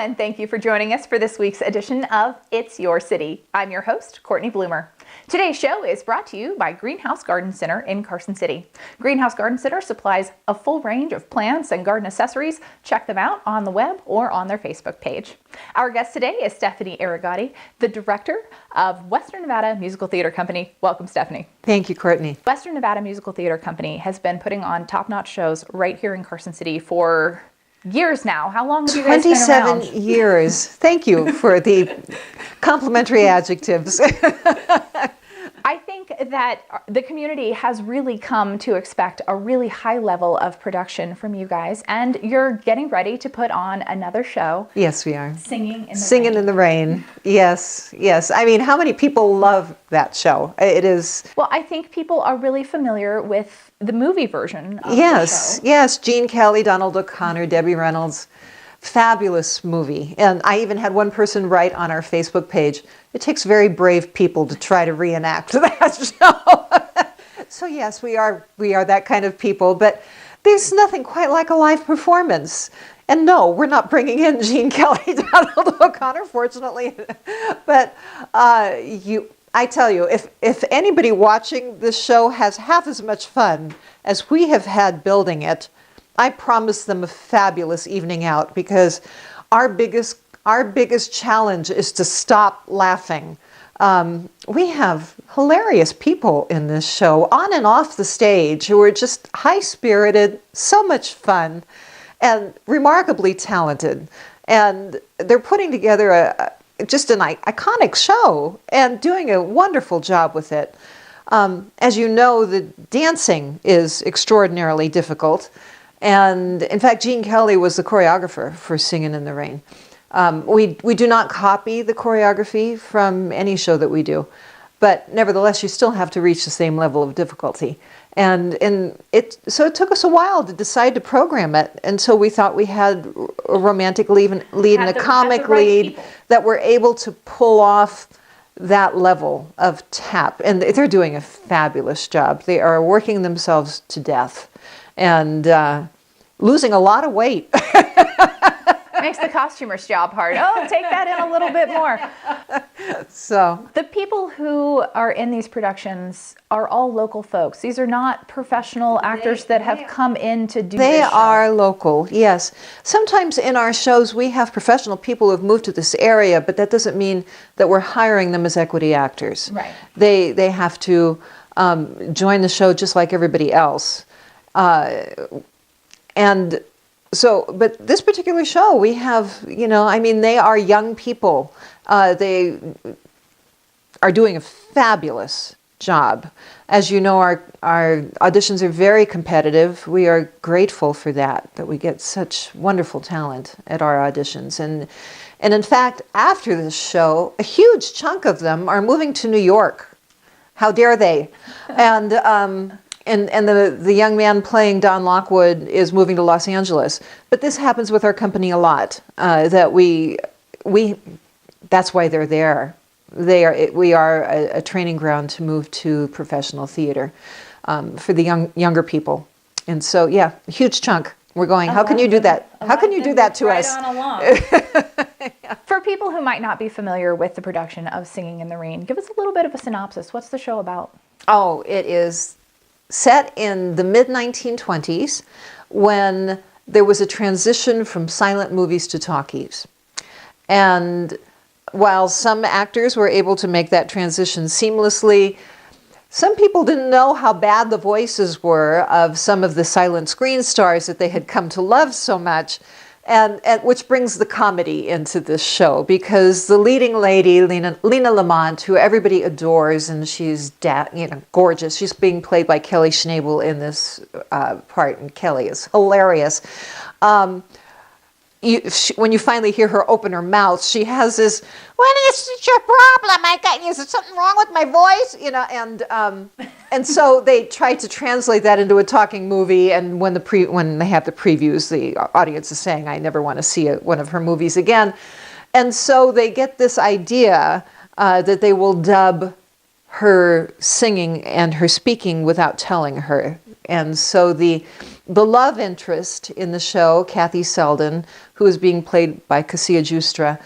and thank you for joining us for this week's edition of It's Your City. I'm your host, Cortney Bloomer. Today's show is brought to you by Greenhouse Garden Center in Carson City. Greenhouse Garden Center supplies a full range of plants and garden accessories. Check them out on the web or on their Facebook page. Our guest today is Stephanie Arrigotti, the director of Western Nevada Musical Theater Company. Welcome, Stephanie. Thank you, Cortney. Western Nevada Musical Theater Company has been putting on top-notch shows right here in Carson City for years now. How long have you guys been around? 27 years. Thank you for the complimentary adjectives. I think that the community has really come to expect a really high level of production from you guys, and you're getting ready to put on another show. Yes, we are. Singing in the Rain. Yes, yes. I mean, how many people love that show? It is... Well, I think people are really familiar with the movie version of the show. Yes. Gene Kelly, Donald O'Connor, Debbie Reynolds. Fabulous movie. And I even had one person write on our Facebook page, it takes very brave people to try to reenact that show. So yes, we are that kind of people, but there's nothing quite like a live performance. And no, we're not bringing in Gene Kelly, Donald O'Connor, fortunately. But I tell you, if anybody watching this show has half as much fun as we have had building it, I promise them a fabulous evening out, because our biggest challenge is to stop laughing. We have hilarious people in this show, on and off the stage, who are just high-spirited, so much fun, and remarkably talented. And they're putting together just an iconic show and doing a wonderful job with it. As you know, the dancing is extraordinarily difficult. And in fact, Gene Kelly was the choreographer for Singin' in the Rain. We do not copy the choreography from any show that we do, but nevertheless, you still have to reach the same level of difficulty. So it took us a while to decide to program it, and so we thought we had a romantic lead and a comic lead that were able to pull off that level of tap. And they're doing a fabulous job. They are working themselves to death and losing a lot of weight. Makes the costumer's job hard. Oh, take that in a little bit more. So the people who are in these productions are all local folks. These are not professional actors that have come in to do this show. They are local, yes. Sometimes in our shows we have professional people who have moved to this area, but that doesn't mean that we're hiring them as equity actors. Right. They have to join the show just like everybody else. But this particular show, we have, they are young people. They are doing a fabulous job. As you know, our auditions are very competitive. We are grateful for that we get such wonderful talent at our auditions. And in fact, after this show, a huge chunk of them are moving to New York. How dare they? And the young man playing Don Lockwood is moving to Los Angeles. But this happens with our company a lot. That's why they're there. We are a training ground to move to professional theater for the younger people. And so, yeah, a huge chunk. We're going, how can you do that? How can you do that to us? For people who might not be familiar with the production of Singin' in the Rain, give us a little bit of a synopsis. What's the show about? Oh, it is set in the mid-1920s when there was a transition from silent movies to talkies. And while some actors were able to make that transition seamlessly, some people didn't know how bad the voices were of some of the silent screen stars that they had come to love so much. And which brings the comedy into this show, because the leading lady, Lena Lamont, who everybody adores, and she's gorgeous. She's being played by Kelly Schnabel in this part, and Kelly is hilarious. When you finally hear her open her mouth, she has this, "What is your problem? Is there something wrong with my voice?" And so they tried to translate that into a talking movie. And when they have the previews, the audience is saying, "I never want to see one of her movies again." And so they get this idea that they will dub her singing and her speaking without telling her. And so the love interest in the show, Kathy Selden, who is being played by Cassia Giustra,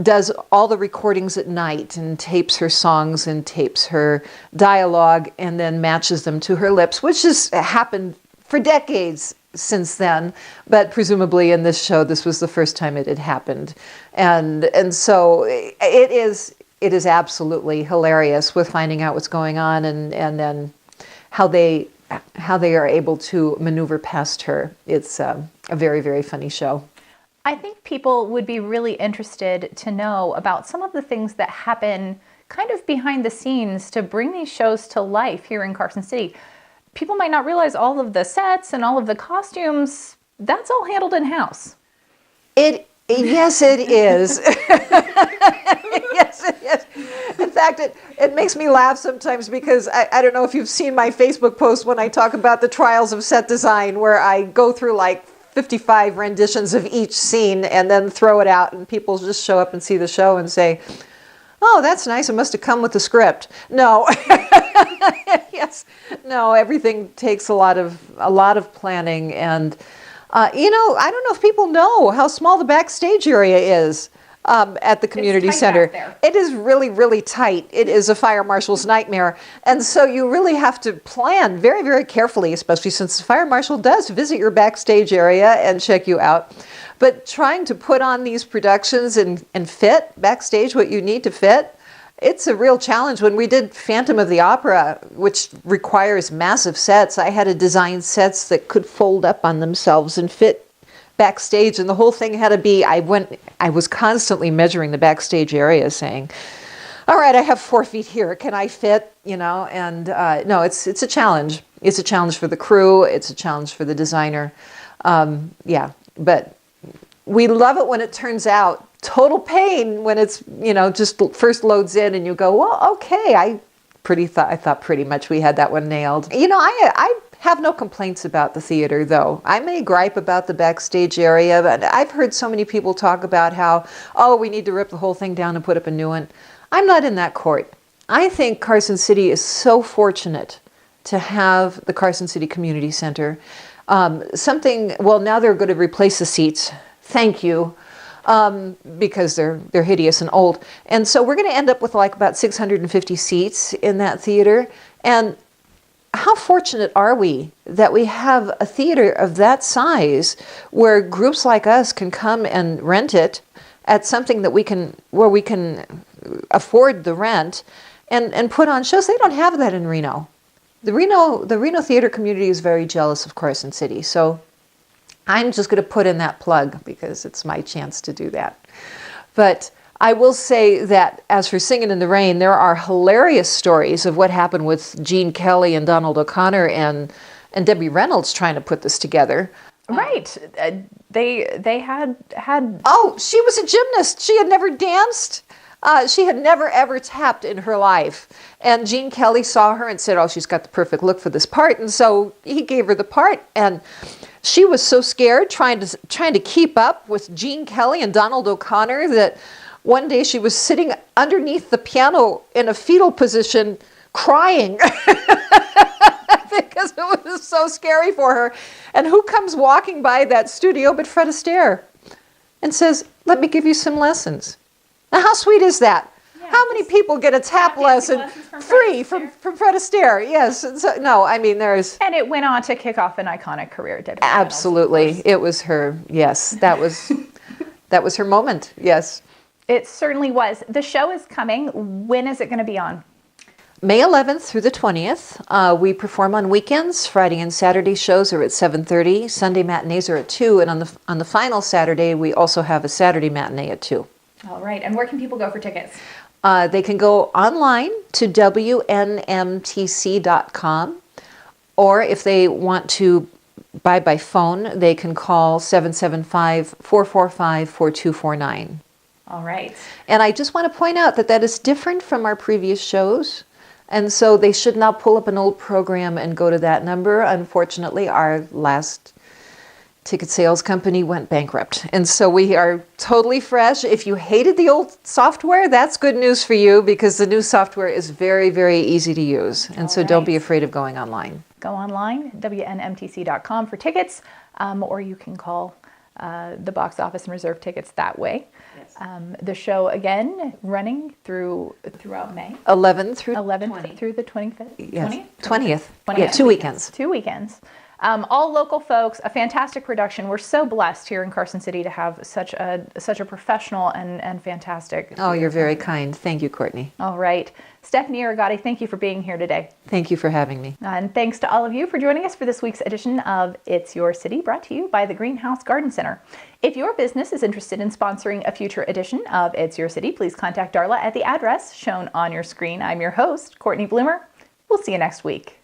does all the recordings at night and tapes her songs and tapes her dialogue and then matches them to her lips, which has happened for decades since then, but presumably in this show this was the first time it had happened. And so it is absolutely hilarious with finding out what's going on and then how they are able to maneuver past her. It's a very, very funny show. I think people would be really interested to know about some of the things that happen kind of behind the scenes to bring these shows to life here in Carson City. People might not realize all of the sets and all of the costumes, that's all handled in-house. Yes, it is. Yes, it is. In fact, it makes me laugh sometimes because I don't know if you've seen my Facebook post when I talk about the trials of set design, where I go through like 55 renditions of each scene and then throw it out, and people just show up and see the show and say, "Oh, that's nice. It must have come with the script." No, yes, no. Everything takes a lot of planning, and I don't know if people know how small the backstage area is at the community center. It is really, really tight. It is a fire marshal's nightmare, and so you really have to plan very, very carefully, especially since the fire marshal does visit your backstage area and check you out. But trying to put on these productions and fit backstage what you need to fit, it's a real challenge. When we did Phantom of the Opera, which requires massive sets, I had to design sets that could fold up on themselves and fit backstage, and the whole thing had to be, I was constantly measuring the backstage area saying, all right, I have 4 feet here, can I fit, and no, it's a challenge. It's a challenge for the crew, it's a challenge for the designer, but we love it when it turns out. Total pain when it's, just first loads in and you go, well, okay, I thought pretty much we had that one nailed. I have no complaints about the theater, though. I may gripe about the backstage area, but I've heard so many people talk about how, we need to rip the whole thing down and put up a new one. I'm not in that court. I think Carson City is so fortunate to have the Carson City Community Center. Now they're going to replace the seats. Thank you. Because they're hideous and old. And so we're going to end up with like about 650 seats in that theater. And how fortunate are we that we have a theater of that size where groups like us can come and rent it at something that where we can afford the rent and put on shows. They don't have that in Reno. The Reno theater community is very jealous of Carson City. So I'm just going to put in that plug because it's my chance to do that. But I will say that as for Singin' in the Rain, there are hilarious stories of what happened with Gene Kelly and Donald O'Connor and Debbie Reynolds trying to put this together. Right. They had... Oh, she was a gymnast. She had never danced. She had never, ever tapped in her life. And Gene Kelly saw her and said, she's got the perfect look for this part. And so he gave her the part. And she was so scared trying to keep up with Gene Kelly and Donald O'Connor that one day she was sitting underneath the piano in a fetal position crying because it was so scary for her. And who comes walking by that studio but Fred Astaire and says, "Let me give you some lessons." Now, how sweet is that? Yeah, how many people get a tap lesson free from Fred Astaire? Yes. So, no, I mean, there's... And it went on to kick off an iconic career, Debbie. Absolutely. Reynolds, it was her, yes. That was her moment, yes. It certainly was. The show is coming. When is it going to be on? May 11th through the 20th. We perform on weekends. Friday and Saturday shows are at 7:30. Sunday matinees are at 2. And on the final Saturday, we also have a Saturday matinee at 2. All right. And where can people go for tickets? They can go online to WNMTC.com. Or if they want to buy by phone, they can call 775-445-4249. All right. And I just want to point out that is different from our previous shows. And so they should not pull up an old program and go to that number. Unfortunately, our last ticket sales company went bankrupt. And so we are totally fresh. If you hated the old software, that's good news for you because the new software is very, very easy to use. And so don't be afraid of going online. Go online, WNMTC.com for tickets, or you can call the box office and reserve tickets that way. Yes. The show, again, running throughout May. 11th through 11th through the 25th? Yes. 20th. Yeah, 2 weekends. 2 weekends. All local folks, a fantastic production. We're so blessed here in Carson City to have such a professional and fantastic. Oh, you're very kind. Thank you, Cortney. All right. Stephanie Arrigotti, thank you for being here today. Thank you for having me. And thanks to all of you for joining us for this week's edition of It's Your City, brought to you by the Greenhouse Garden Center. If your business is interested in sponsoring a future edition of It's Your City, please contact Darla at the address shown on your screen. I'm your host, Cortney Bloomer. We'll see you next week.